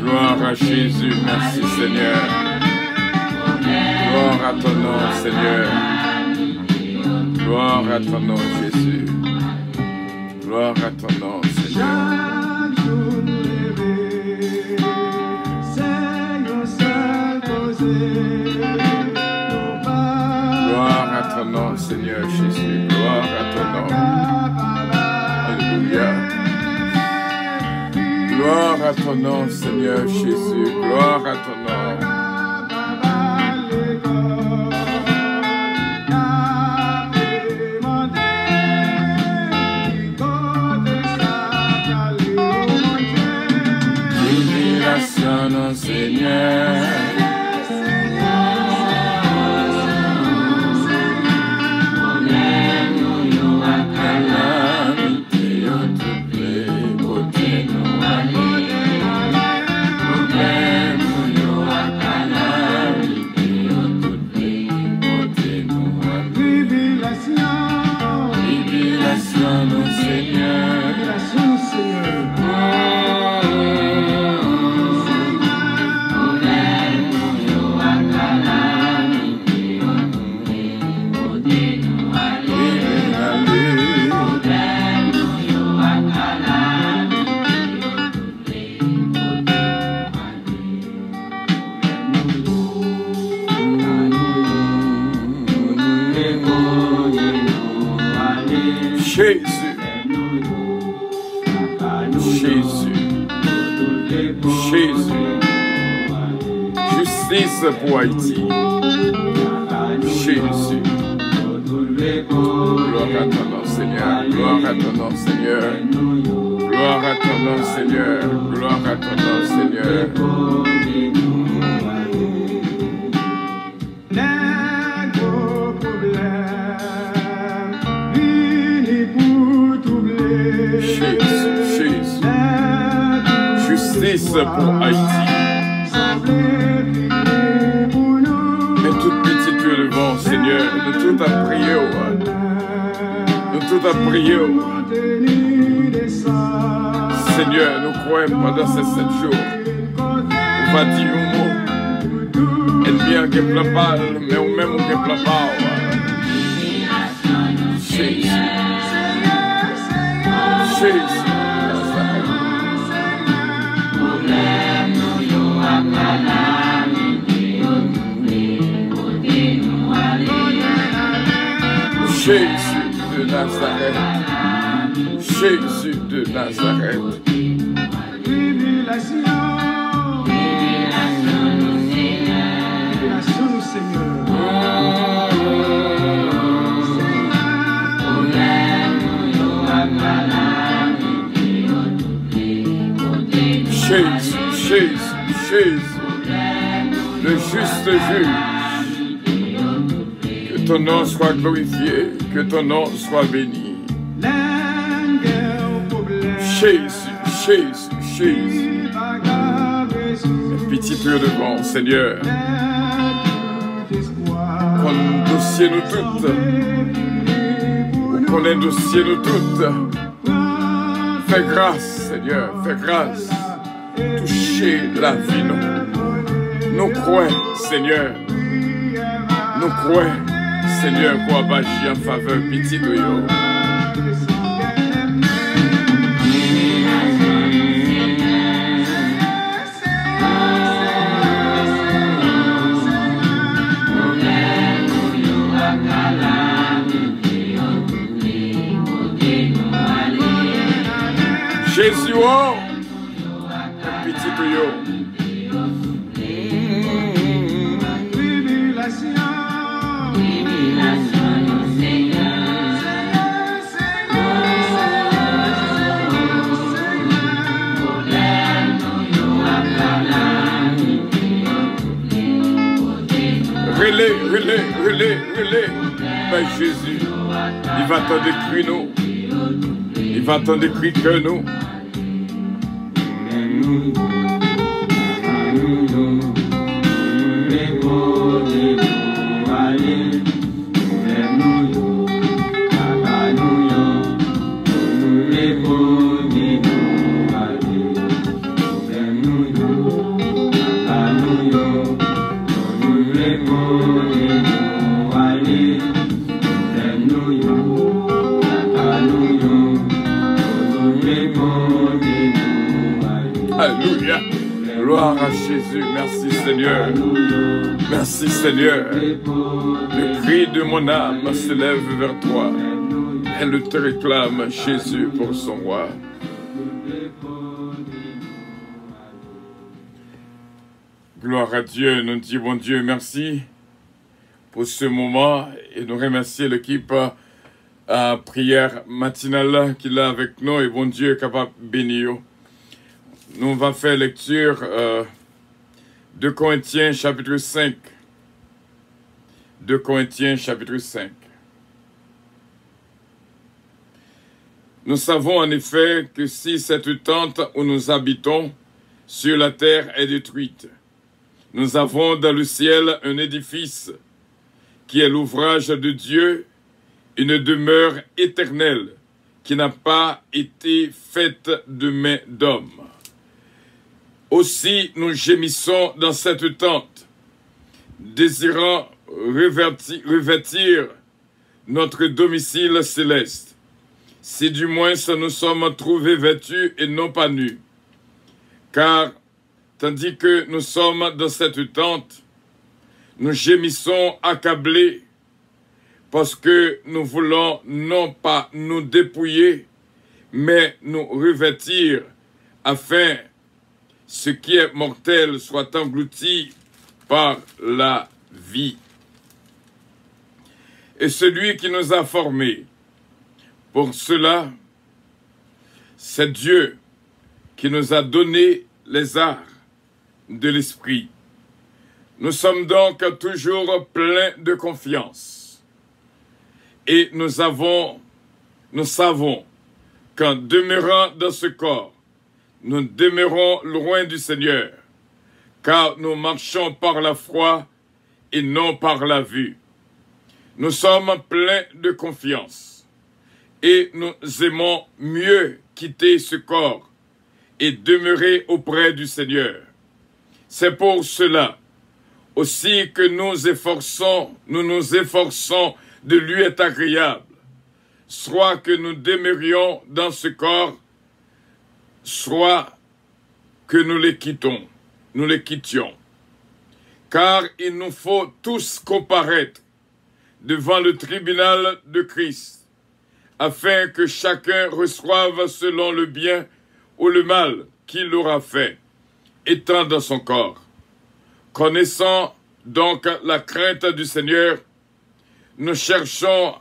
Gloire à Jésus, merci Seigneur. Gloire à ton nom, Seigneur. Gloire à ton nom, Jésus. Gloire à ton nom, Seigneur. Gloire à ton nom, Seigneur Jésus. Gloire à ton nom. Alléluia. Gloire à ton nom, Seigneur Jésus. Gloire à ton nom. Libération, Seigneur. Justice pour Haïti. Jésus. Gloire à ton nom, Seigneur. Gloire à ton nom, Seigneur. Gloire à ton nom, Seigneur. Gloire à ton nom, Seigneur. Jésus, Jésus. Justice pour Haïti. Et toute petite Dieu devant, Seigneur, nous tout à prier, nous tout à prier. Seigneur, nous croyons pendant ces 7 jours, on va dire un mot, et bien que plein pas, mais on même que plein pas. Jésus, Jésus. Jésus de Nazareth, Jésus de Nazareth. Révélation, Jésus, Jésus, Jésus, le juste juge. Que ton nom soit glorifié, que ton nom soit béni. Jésus, Jésus, Jésus. Petit peu devant, Seigneur. Qu'on dossier nous toutes. Qu'on ait dossier nous toutes. Fais grâce, Seigneur, fais grâce. Touchez la vie, nous. Nous croyons, Seigneur. Nous croyons, Seigneur, qu'on va agir en faveur petit de yo. Jésus, oh, petit de yo. Relais. Ben Jésus, il va t'en décrire nous. Il va t'en décrire que nous. Alléluia. Gloire à Jésus. Merci Seigneur. Merci Seigneur. Le cri de mon âme s'élève vers toi. Elle te réclame, Jésus, pour son roi. Gloire à Dieu. Nous disons, Dieu, merci pour ce moment et nous remercions l'équipe à prière matinale qu'il a avec nous et bon Dieu est capable de bénir. Nous allons faire lecture de Corinthiens chapitre 5. 2 Corinthiens chapitre 5. Nous savons en effet que si cette tente où nous habitons sur la terre est détruite, nous avons dans le ciel un édifice qui est l'ouvrage de Dieu, une demeure éternelle qui n'a pas été faite de main d'homme. Aussi nous gémissons dans cette tente, désirant revêtir notre domicile céleste, si du moins nous sommes trouvés vêtus et non pas nus. Car, tandis que nous sommes dans cette tente, nous gémissons accablés, parce que nous voulons non pas nous dépouiller, mais nous revêtir, afin que ce qui est mortel soit englouti par la vie. Et celui qui nous a formés, pour cela, c'est Dieu qui nous a donné les arts de l'esprit. Nous sommes donc toujours pleins de confiance. Et nous savons qu'en demeurant dans ce corps, nous demeurons loin du Seigneur, car nous marchons par la foi et non par la vue. Nous sommes pleins de confiance. Et nous aimons mieux quitter ce corps et demeurer auprès du Seigneur. C'est pour cela aussi que nous nous efforçons de lui être agréable, soit que nous demeurions dans ce corps, soit que nous les quittions. Car il nous faut tous comparaître devant le tribunal de Christ, afin que chacun reçoive selon le bien ou le mal qu'il aura fait, étant dans son corps. Connaissant donc la crainte du Seigneur, nous cherchons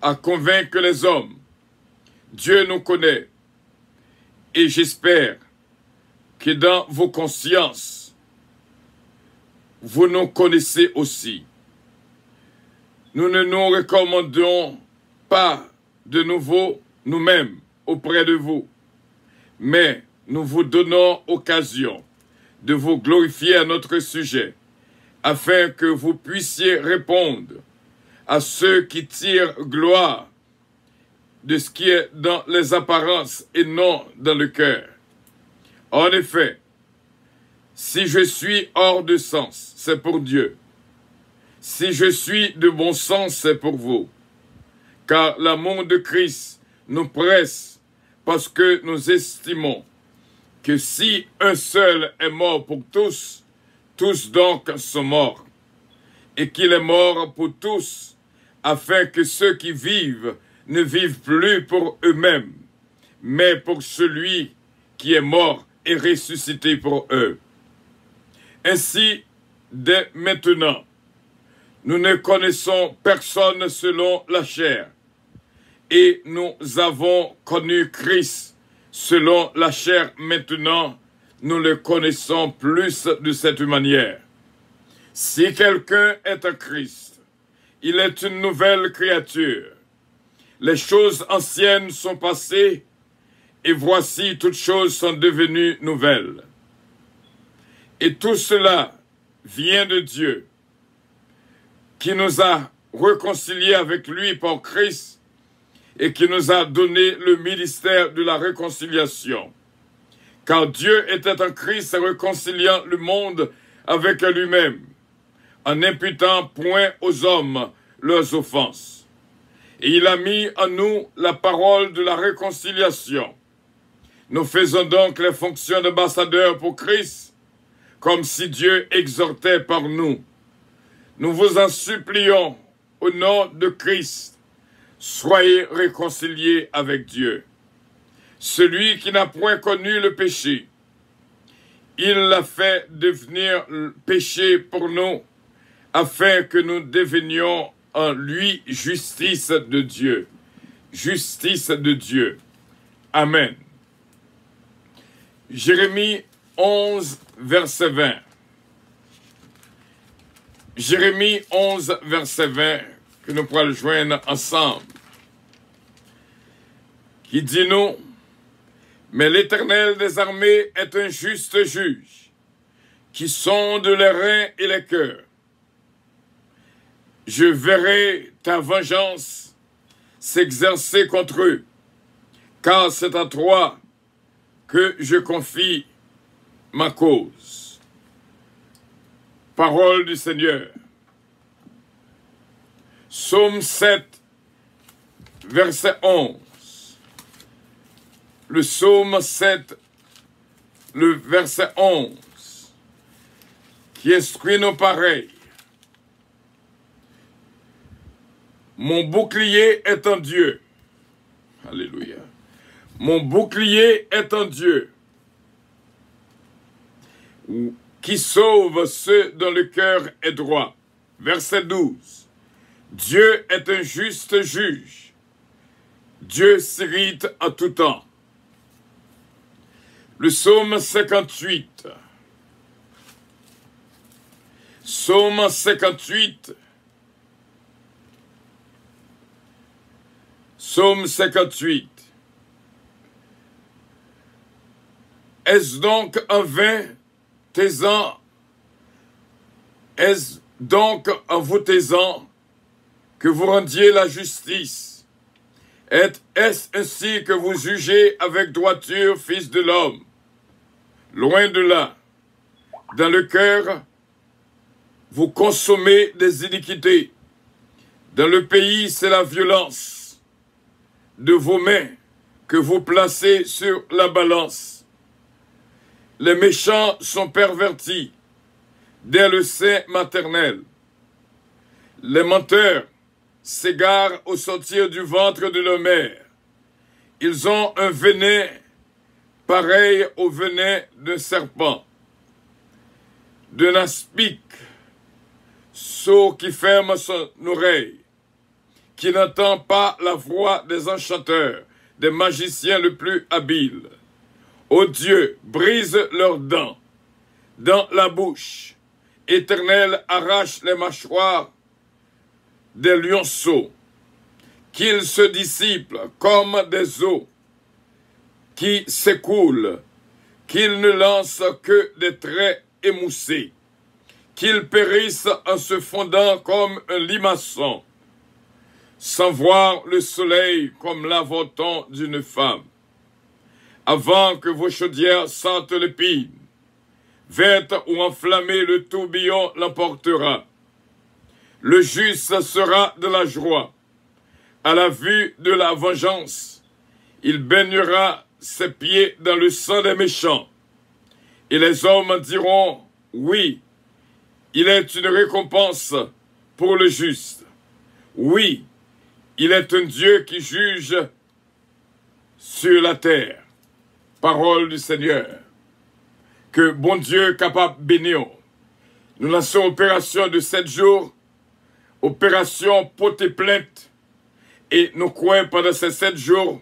à convaincre les hommes. Dieu nous connaît, et j'espère que dans vos consciences, vous nous connaissez aussi. Nous ne nous recommandons pas de nouveau nous-mêmes auprès de vous, mais nous vous donnons occasion de vous glorifier à notre sujet, afin que vous puissiez répondre à ceux qui tirent gloire de ce qui est dans les apparences et non dans le cœur. En effet, si je suis hors de sens, c'est pour Dieu. Si je suis de bon sens, c'est pour vous. Car l'amour de Christ nous presse, parce que nous estimons que si un seul est mort pour tous, tous donc sont morts, et qu'il est mort pour tous, afin que ceux qui vivent ne vivent plus pour eux-mêmes, mais pour celui qui est mort et ressuscité pour eux. Ainsi, dès maintenant, nous ne connaissons personne selon la chair, et nous avons connu Christ selon la chair. Maintenant, nous le connaissons plus de cette manière. Si quelqu'un est en Christ, il est une nouvelle créature. Les choses anciennes sont passées, et voici toutes choses sont devenues nouvelles. Et tout cela vient de Dieu, qui nous a réconciliés avec lui par Christ, et qui nous a donné le ministère de la réconciliation. Car Dieu était en Christ réconciliant le monde avec lui-même, en n'imputant point aux hommes leurs offenses. Et il a mis en nous la parole de la réconciliation. Nous faisons donc les fonctions d'ambassadeurs pour Christ, comme si Dieu exhortait par nous. Nous vous en supplions, au nom de Christ, soyez réconciliés avec Dieu. Celui qui n'a point connu le péché, il l'a fait devenir péché pour nous, afin que nous devenions en lui justice de Dieu. Justice de Dieu. Amen. Jérémie 11, verset 20. Jérémie 11, verset 20, que nous pourrons le joindre ensemble, qui dit nous, « Mais l'Éternel des armées est un juste juge, qui sonde les reins et les cœurs. Je verrai ta vengeance s'exercer contre eux, car c'est à toi que je confie ma cause. » Parole du Seigneur. Psaume 7, verset 11. Le psaume 7, le verset 11, qui instruit nos pareils. Mon bouclier est en Dieu. Alléluia. Mon bouclier est en Dieu, qui sauve ceux dont le cœur est droit. Verset 12. Dieu est un juste juge. Dieu s'irrite en tout temps. Le psaume 58. Psaume 58. Psaume 58. Est-ce donc en vain taisant? Est-ce donc en vous taisant que vous rendiez la justice? Est-ce ainsi que vous jugez avec droiture, fils de l'homme? Loin de là, dans le cœur, vous consommez des iniquités. Dans le pays, c'est la violence de vos mains que vous placez sur la balance. Les méchants sont pervertis dès le sein maternel. Les menteurs s'égarent au sortir du ventre de leur mère. Ils ont un venin pareil au venin d'un serpent, d'un aspic, sot qui ferme son oreille, qui n'entend pas la voix des enchanteurs, des magiciens les plus habiles. Ô Dieu, brise leurs dents dans la bouche. Éternel, arrache les mâchoires des lionceaux, qu'ils se dissipent comme des eaux qui s'écoulent, qu'ils ne lancent que des traits émoussés, qu'ils périssent en se fondant comme un limaçon, sans voir le soleil comme l'avorton d'une femme. Avant que vos chaudières sentent l'épine, verte ou enflammée, le tourbillon l'emportera. Le juste sera de la joie. À la vue de la vengeance, il baignera ses pieds dans le sang des méchants. Et les hommes diront, oui, il est une récompense pour le juste. Oui, il est un Dieu qui juge sur la terre. Parole du Seigneur. Que bon Dieu capable de bénir. Nous lançons opération de 7 jours, opération portée plainte, et nous croyons pendant ces 7 jours,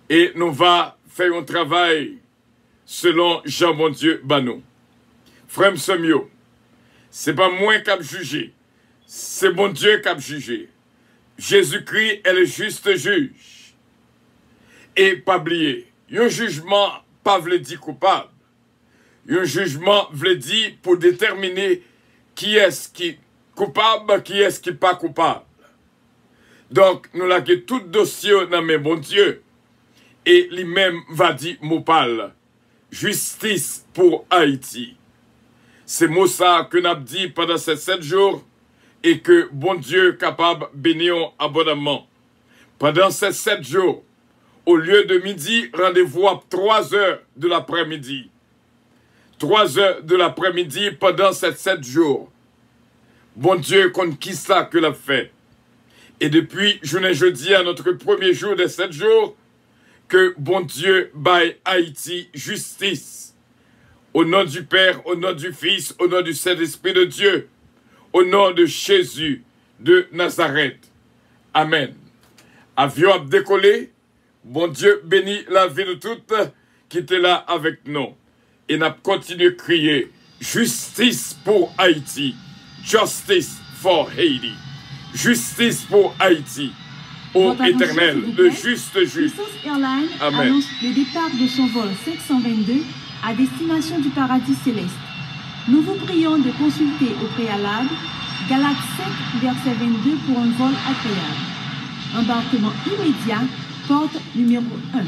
et nous va faire un travail selon Jean bon Dieu Banou. Frère Semio, c'est pas moi qui a jugé, c'est bon Dieu qui a jugé. Jésus-Christ est le juste juge. Et pas oublier, un jugement pas veut dire coupable. Un jugement veut dire pour déterminer qui est-ce qui est coupable, qui est-ce qui n'est pas coupable. Donc, nous avons tout dossier dans mes bon Dieu. Et lui-même va dire mot parle. Justice pour Haïti. C'est mot ça que nous avons dit pendant ces 7 jours et que bon Dieu est capable de bénir abondamment. Pendant ces 7 jours, Au lieu de midi, rendez-vous à 3 heures de l'après-midi. 3 heures de l'après-midi pendant ces 7 jours. Bon Dieu, contre qui ça que l'a fait? Et depuis journée jeudi à notre premier jour de 7 jours, que bon Dieu baille Haïti justice. Au nom du Père, au nom du Fils, au nom du Saint-Esprit de Dieu, au nom de Jésus de Nazareth. Amen. Avion a décollé. Bon Dieu bénit la vie de toutes qui étaient là avec nous. Et n'a continué de crier justice pour Haïti. Justice for Haiti. Justice pour Haïti. Ô Éternel, le juste juge. Airlines annonce le départ de son vol 522 à destination du paradis céleste. Nous vous prions de consulter au préalable Galates 5, verset 22 pour un vol agréable. Embarquement immédiat, porte numéro 1.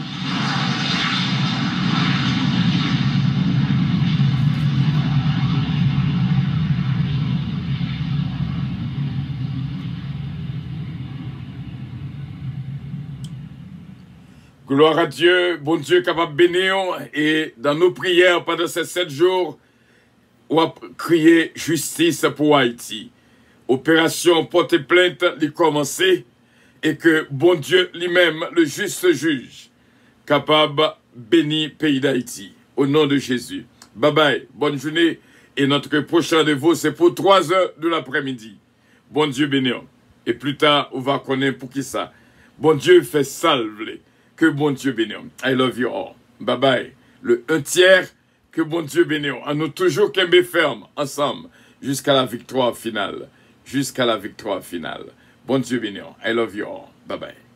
Gloire à Dieu, bon Dieu capable de bénir, et dans nos prières pendant ces 7 jours, on va crier justice pour Haïti. Opération porter plainte est commencée, et que bon Dieu lui-même, le juste juge, capable de bénir le pays d'Haïti. Au nom de Jésus. Bye bye, bonne journée, et notre prochain rendez-vous, c'est pour 3 heures de l'après-midi. Bon Dieu bénir. Et plus tard, on va connaître pour qui ça. Bon Dieu fait salver. Que bon Dieu bénisse. I love you all. Bye bye. Le 1/3, que bon Dieu bénisse. À nous toujours qu'aimer ferme, ensemble, jusqu'à la victoire finale. Jusqu'à la victoire finale. Bon Dieu bénisse. I love you all. Bye bye.